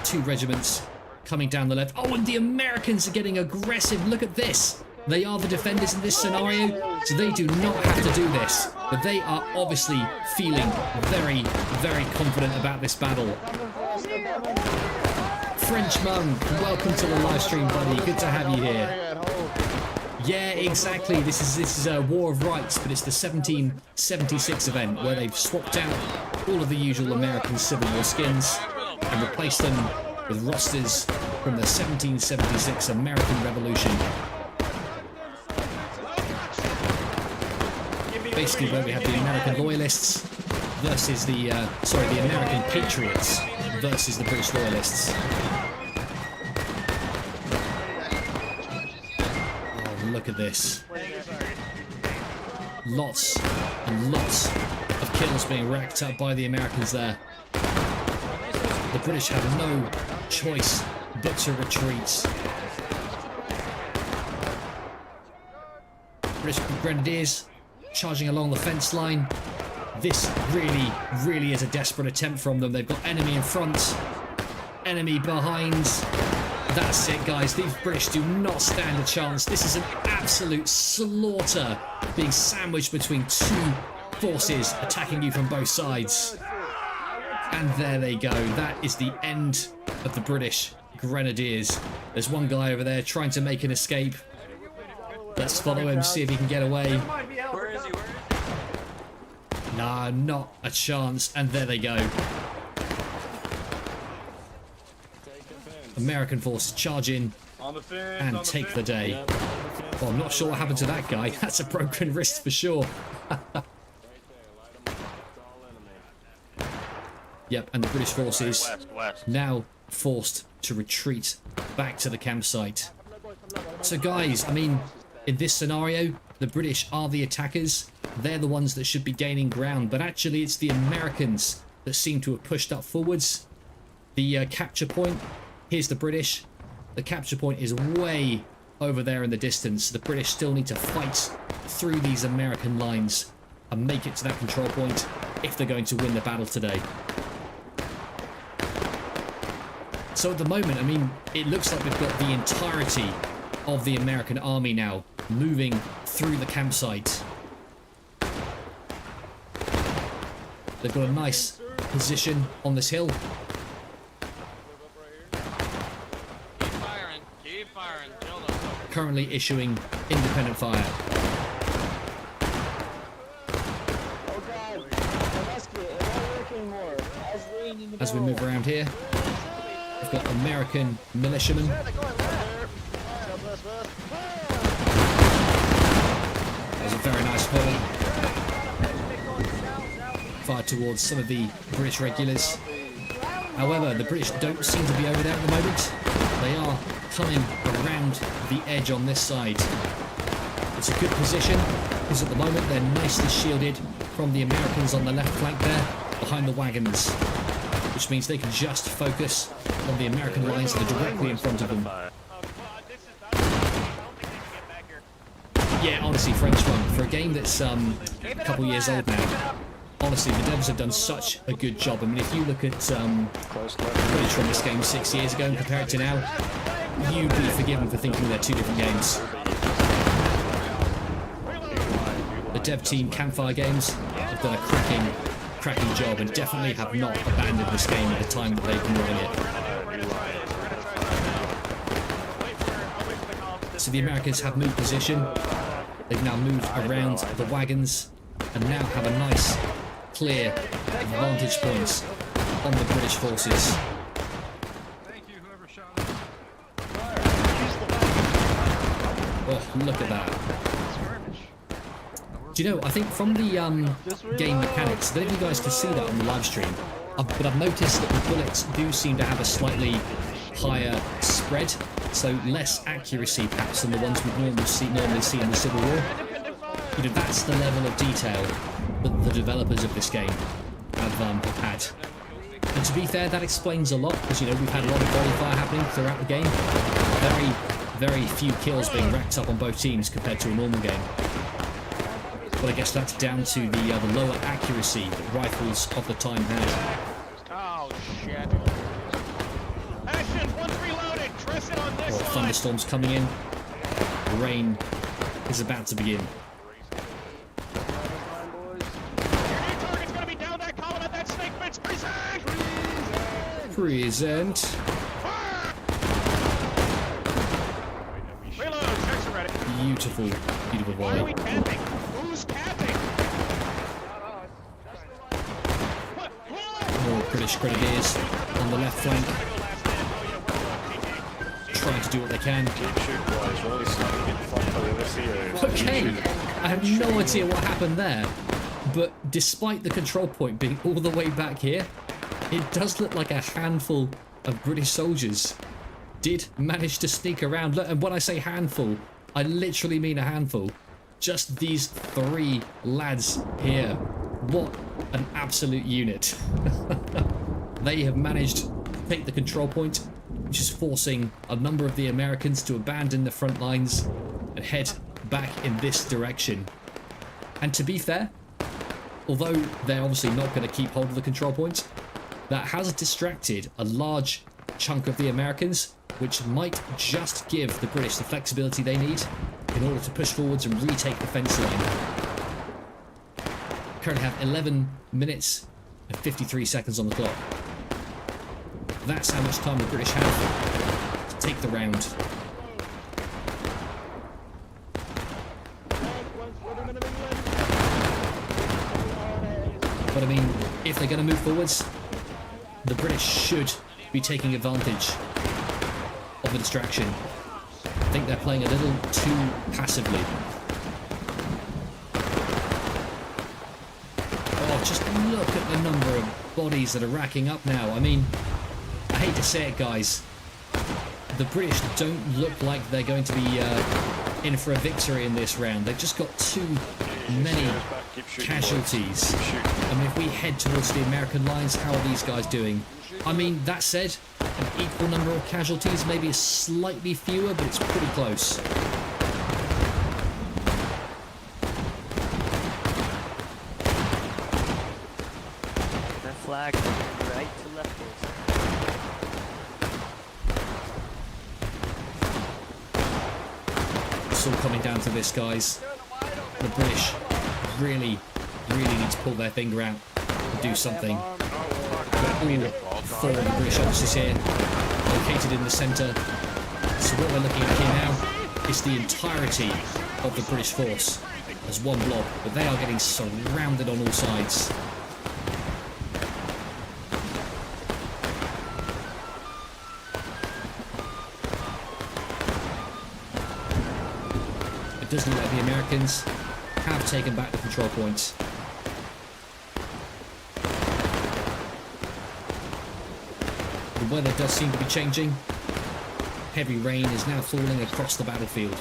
2 regiments coming down the left. Oh, and the Americans are getting aggressive. Look at this. They are the defenders in this scenario, so they do not have to do this. But they are obviously feeling very, very confident about this battle. French Monk, welcome to the live stream, buddy. Good to have you here. Yeah, exactly. This is a War of Rights, but it's the 1776 event where they've swapped out all of the usual American Civil War skins and replaced them with rosters from the 1776 American Revolution. Basically, where we have the American Loyalists versus the American Patriots versus the British Loyalists. Oh, look at this. Lots and lots of kills being racked up by the Americans there. The British have no choice but to retreat. British Grenadiers charging along the fence line. This really, really is a desperate attempt from them. They've got enemy in front, enemy behind. That's it, guys. These British do not stand a chance. This is an absolute slaughter being sandwiched between two forces attacking you from both sides. And there they go. That is the end of the British Grenadiers. There's one guy over there trying to make an escape. Let's follow him, see if he can get away. Where is he? Nah, not a chance. And there they go. American forces charge in and take the day. Well, I'm not sure what happened to that guy. That's a broken wrist for sure. Yep, and the British forces now forced to retreat back to the campsite. So guys, I mean, in this scenario, the British are the attackers. They're the ones that should be gaining ground, but actually it's the Americans that seem to have pushed up forwards. The capture point, here's the British. The capture point is way over there in the distance. The British still need to fight through these American lines and make it to that control point if they're going to win the battle today. So at the moment, I mean, it looks like we've got the entirety of the American army now moving through the campsite. They've got a nice position on this hill. Keep firing. Currently issuing independent fire. Oh god, the musket, it won't work anymore. As we move around here, we've got American militiamen. There's a very nice haul. Fired towards some of the British regulars. However, the British don't seem to be over there at the moment. They are coming around the edge on this side. It's a good position because at the moment they're nicely shielded from the Americans on the left flank there, behind the wagons, which means they can just focus on the American lines that are directly in front of them. Yeah, honestly, French one, for a game that's a couple years old now, honestly, the devs have done such a good job. I mean, if you look at footage from this game 6 years ago and compare it to now, you'd be forgiven for thinking they're two different games. The dev team, Campfire Games, have done a cracking job and definitely have not abandoned this game at the time that they've been running it. So the Americans have moved position. They've now moved around the wagons and now have a nice, clear vantage points on the British forces. Oh, look at that. Do you know, I think from the game mechanics, I don't know if you guys can see that on the live stream, but I've noticed that the bullets do seem to have a slightly higher spread, so less accuracy perhaps than the ones we normally see in the Civil War. You know, that's the level of detail that the developers of this game have had. And to be fair, that explains a lot, because, you know, we've had a lot of volley fire happening throughout the game. Very few kills being racked up on both teams compared to a normal game. But I guess that's down to the lower accuracy that rifles of the time had. Oh shit. Action, once reloaded, Tristan on this Or thunderstorms coming in. rain is about to begin. Target's gonna be down that column at that snake fence. Present. Reload. Checks are ready. Beautiful, beautiful Why are we volley. camping? Who's camping? More British grenadiers on the left flank, trying to do what they can. Okay, I have no idea what happened there, but despite the control point being all the way back here, it does look like a handful of British soldiers did manage to sneak around. Look, and when I say handful, I literally mean a handful. Just these 3 lads here. What an absolute unit. They have managed to take the control point, which is forcing a number of the Americans to abandon the front lines and head back in this direction. And to be fair, although they're obviously not going to keep hold of the control point, that has distracted a large chunk of the Americans, which might just give the British the flexibility they need in order to push forwards and retake the fence line. Currently have 11 minutes and 53 seconds on the clock. That's how much time the British have to take the round. But I mean, if they're going to move forwards, the British should be taking advantage of the distraction. I think they're playing a little too passively. Oh, just look at the number of bodies that are racking up now. I mean, I hate to say it, guys. The British don't look like they're going to be in for a victory in this round. They've just got too many casualties. I mean, if we head towards the American lines, how are these guys doing? I mean, that said, an equal number of casualties, maybe slightly fewer, but it's pretty close. The flag right to left. It's all coming down to this, guys. The British really need to pull their finger out and do something. All 4 of the British officers here, located in the centre. So what we're looking at here now is the entirety of the British force as one blob, but they are getting surrounded on all sides. It does look like the Americans have taken back the control points. The weather does seem to be changing. Heavy rain is now falling across the battlefield.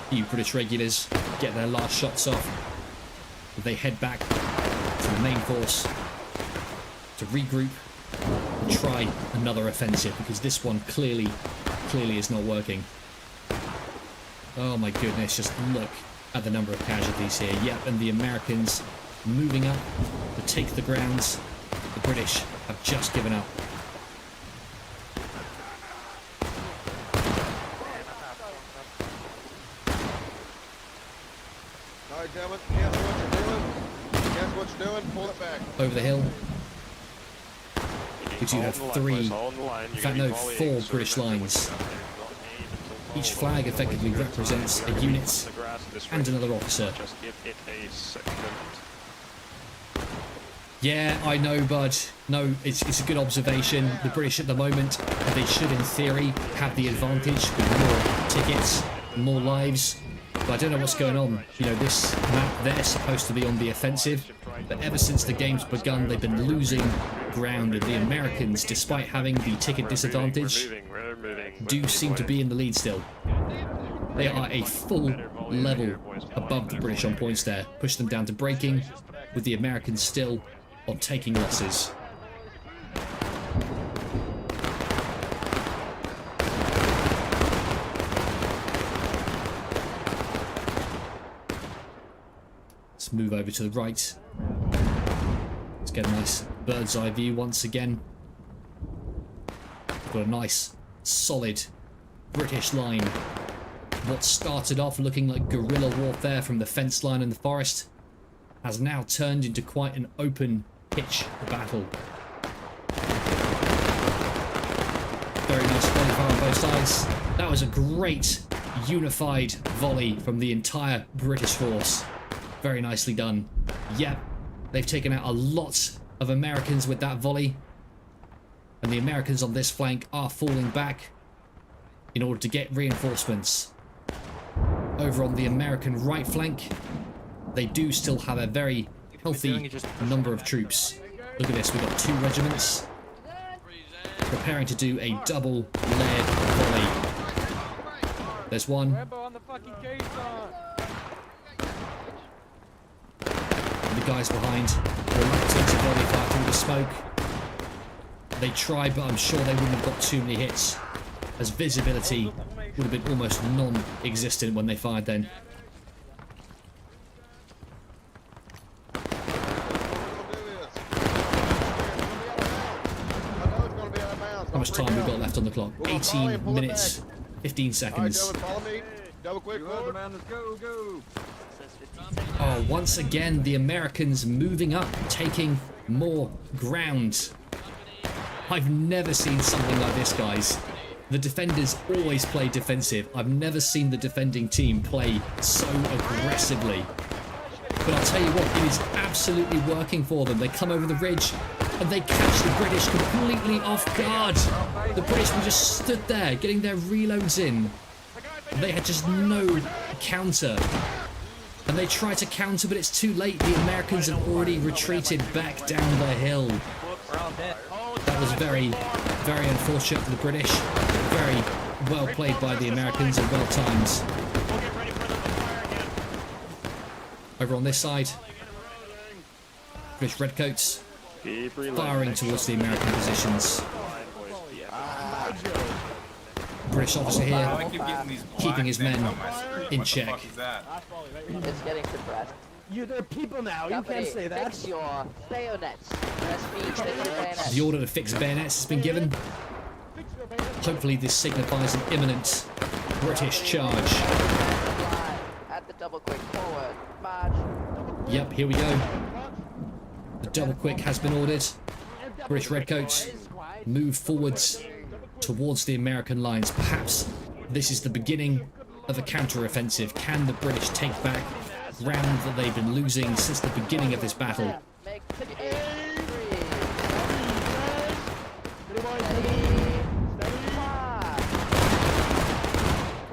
Few British regulars get their last shots off. They head back to the main force to regroup and try another offensive, because this one clearly is not working. Oh my goodness, just look at the number of casualties here. Yep, and the Americans moving up to take the grounds. The British have just given up. Alright, gentlemen, guess what you're doing? Guess what you're doing? Pull it back. Over the hill, we do have 3, in fact no, 4 British lines. Each flag effectively represents a unit and another officer. Yeah, I know, bud. No, it's a good observation. The British at the moment, they should in theory have the advantage with more tickets, more lives. But I don't know what's going on. You know, this map, they're supposed to be on the offensive, but ever since the game's begun, they've been losing ground, and the Americans, despite having the ticket disadvantage, do seem to be in the lead still. They are a full level above the British on points there. Push them down to breaking, with the Americans still on taking losses. Let's move over to the right. Let's get a nice bird's eye view once again. Got a nice, solid British line. What started off looking like guerrilla warfare from the fence line in the forest has now turned into quite an open pitch battle. Very nice volley fire on both sides. That was a great unified volley from the entire British force. Very nicely done. Yep, they've taken out a lot of Americans with that volley. And the Americans on this flank are falling back in order to get reinforcements. Over on the American right flank, they do still have a very healthy number of troops. Look at this, we've got 2 regiments preparing to do a double layered volley. There's one. And the guys behind reluctant to volley fire through the smoke. They tried, but I'm sure they wouldn't have got too many hits, as visibility would have been almost non-existent when they fired then. How much time we've got left on the clock? 18 minutes, 15 seconds. Oh, once again, the Americans moving up, taking more ground. I've never seen something like this, guys. The defenders always play defensive. I've never seen the defending team play so aggressively. But I'll tell you what, it is absolutely working for them. They come over the ridge and they catch the British completely off guard. The British were just stood there getting their reloads in. They had just no counter. And they tried to counter, but it's too late. The Americans have already retreated back down the hill. That was very, very unfortunate for the British. Very well played by the Americans and well timed. Over on this side, British redcoats firing towards the American positions. British officer here keeping his men in check. It's getting suppressed. They're people now, you can't say that. Fix your bayonets. Press B, fix your bayonets. The order to fix bayonets has been given. Hopefully this signifies an imminent British charge. At the double quick forward. March. Yep, here we go. The double quick has been ordered. British redcoats move forwards towards the American lines. Perhaps this is the beginning of a counter-offensive. Can the British take back ground that they've been losing since the beginning of this battle?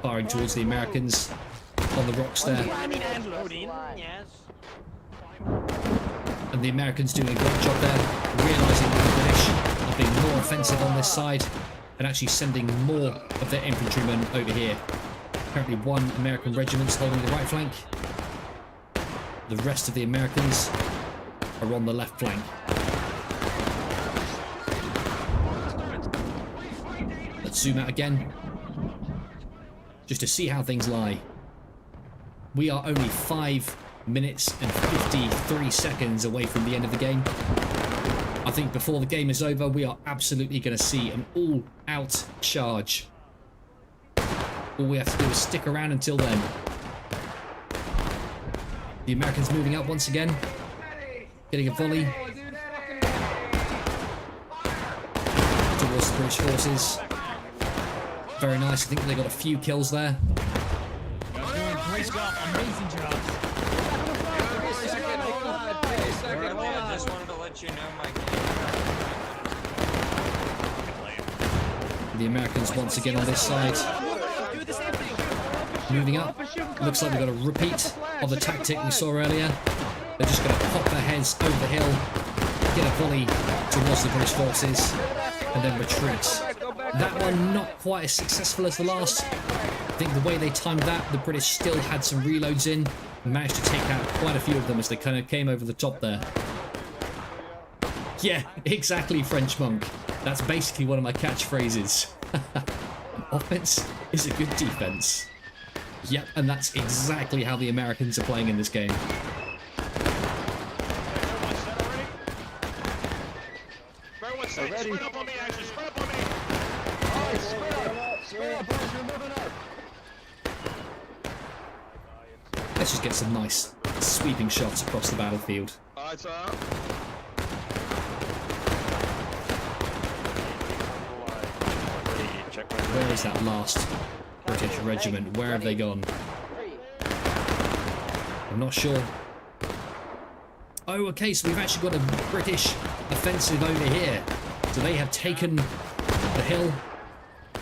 Firing towards the Americans on the rocks there. And the Americans doing a great job there, realising that the British are being more offensive on this side and actually sending more of their infantrymen over here. Apparently 1 American regiment's holding the right flank. The rest of the Americans are on the left flank. Let's zoom out again, just to see how things lie. We are only 5 minutes and 53 seconds away from the end of the game. I think before the game is over, we are absolutely going to see an all-out charge. All we have to do is stick around until then. The Americans moving up once again, getting a volley towards the British forces. Very nice. I think they got a few kills there. Great job, amazing job. I just wanted to let you know my The Americans once again on this side. Moving up. Looks like we've got a repeat of the tactic we saw earlier. They're just going to pop their heads over the hill, get a volley towards the British forces, and then retreat. That one not quite as successful as the last. I think the way they timed that, the British still had some reloads in, and managed to take out quite a few of them as they kind of came over the top there. Yeah, exactly, French monk. That's basically one of my catchphrases. Offense is a good defense. Yep, and that's exactly how the Americans are playing in this game. Ready? Spread up on me, actually. Spread up on me. Alright, spread up, boys, we're moving up. Let's just get some nice sweeping shots across the battlefield. Alright, sir. Where is that last British regiment? Where have they gone? I'm not sure. Oh, okay, so we've actually got a British offensive over here. So they have taken the hill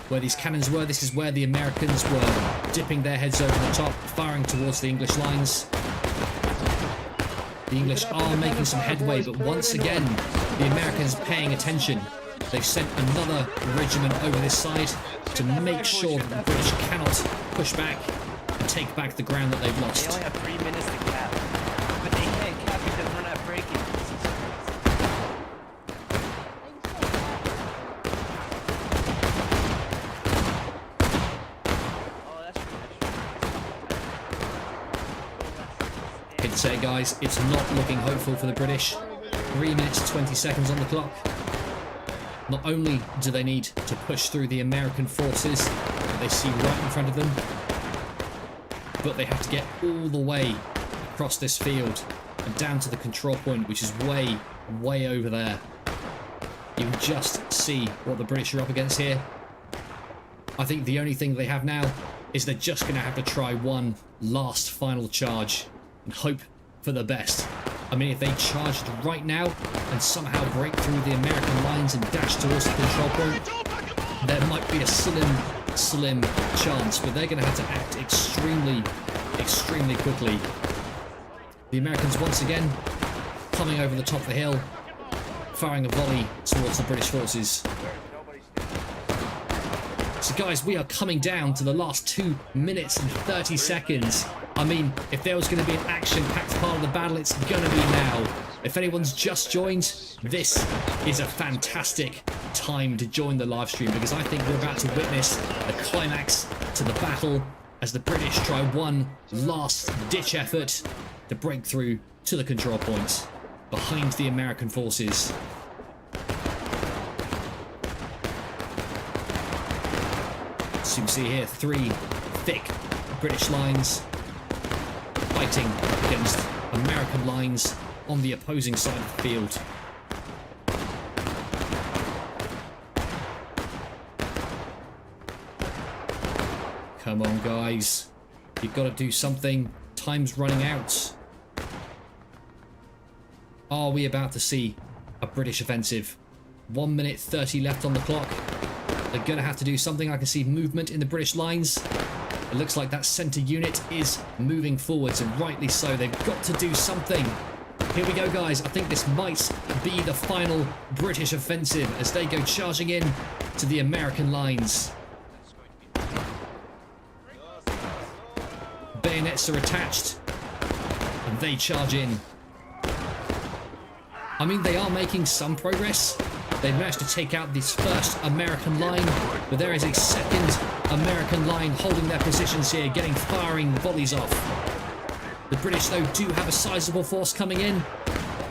where these cannons were. This is where the Americans were dipping their heads over the top, firing towards the English lines. The English are making some headway, but once again, the Americans paying attention. They've sent another regiment over this side to make sure that the British cannot push back and take back the ground that they've lost. They only have 3 minutes to cap, but they can't cap because we're not breaking. Hate to say it, guys, it's not looking hopeful for the British. 3 minutes 20 seconds on the clock. Not only do they need to push through the American forces that they see right in front of them, but they have to get all the way across this field and down to the control point, which is way, way over there. You can just see what the British are up against here. I think the only thing they have now is they're just going to have to try one last final charge and hope for the best. I mean, if they charged right now and somehow break through the American lines and dash towards the control point, there might be a slim chance, but they're going to have to act extremely quickly. The Americans once again coming over the top of the hill, firing a volley towards the British forces. So guys, we are coming down to the last 2 minutes and 30 seconds. I mean, if there was going to be an action-packed part of the battle, it's going to be now. If anyone's just joined, this is a fantastic time to join the live stream, because I think we're about to witness the climax to the battle as the British try one last-ditch effort to break through to the control points behind the American forces. So you can see here 3 thick British lines fighting against American lines on the opposing side of the field. Come on, guys. You've got to do something. Time's running out. Are we about to see a British offensive? 1 minute 30 left on the clock. They're going to have to do something. I can see movement in the British lines. It looks like that centre unit is moving forwards, and rightly so. They've got to do something. Here we go, guys. I think this might be the final British offensive as they go charging in to the American lines. Bayonets are attached, and they charge in. I mean, they are making some progress. They've managed to take out this first American line, but there is a second American line holding their positions here, getting firing volleys off. The British, though, do have a sizable force coming in.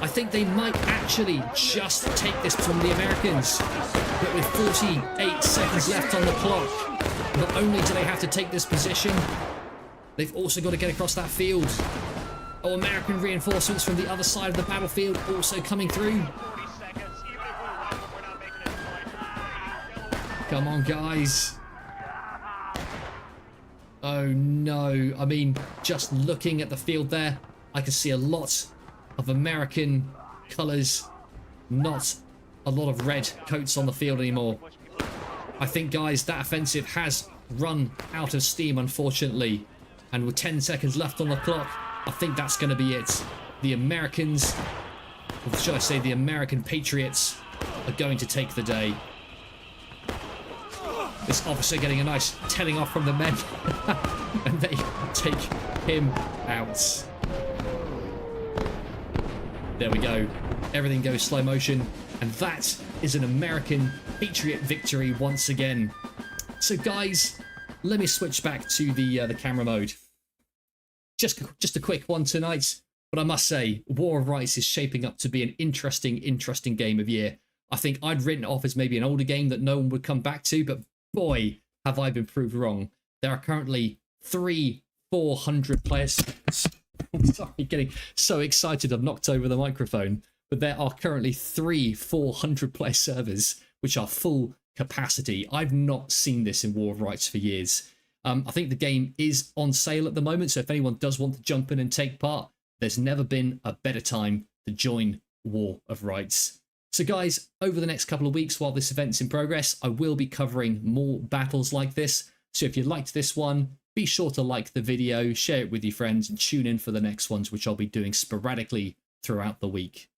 I think they might actually just take this from the Americans. But with 48 seconds left on the clock, not only do they have to take this position, they've also got to get across that field. Oh, American reinforcements from the other side of the battlefield also coming through. Come on, guys. Oh no, I mean, just looking at the field there, I can see a lot of American colours, not a lot of red coats on the field anymore. I think, guys, that offensive has run out of steam, unfortunately. And with 10 seconds left on the clock, I think that's going to be it. The Americans, or should I say the American Patriots, are going to take the day. This officer getting a nice telling off from the men, and they take him out. There we go. Everything goes slow motion, and that is an American Patriot victory once again. So, guys, let me switch back to the camera mode. Just a quick one tonight, but I must say, War of Rights is shaping up to be an interesting game of year. I think I'd written it off as maybe an older game that no one would come back to, but boy, have I been proved wrong. There are currently 400 players. I'm sorry, getting so excited I've knocked over the microphone. But there are currently 400 player servers, which are full capacity. I've not seen this in War of Rights for years. I think the game is on sale at the moment, so if anyone does want to jump in and take part, there's never been a better time to join War of Rights. So guys, over the next couple of weeks while this event's in progress, I will be covering more battles like this. So if you liked this one, be sure to like the video, share it with your friends, and tune in for the next ones, which I'll be doing sporadically throughout the week.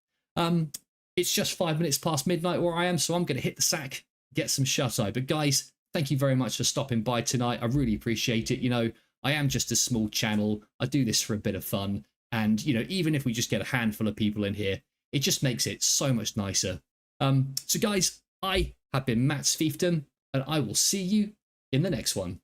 It's just 5 minutes past midnight where I am, so I'm going to hit the sack, get some shut-eye. But guys, thank you very much for stopping by tonight. I really appreciate it. You know, I am just a small channel. I do this for a bit of fun. And, you know, even if we just get a handful of people in here, it just makes it so much nicer. So guys, I have been Matt's Fiefdom, and I will see you in the next one.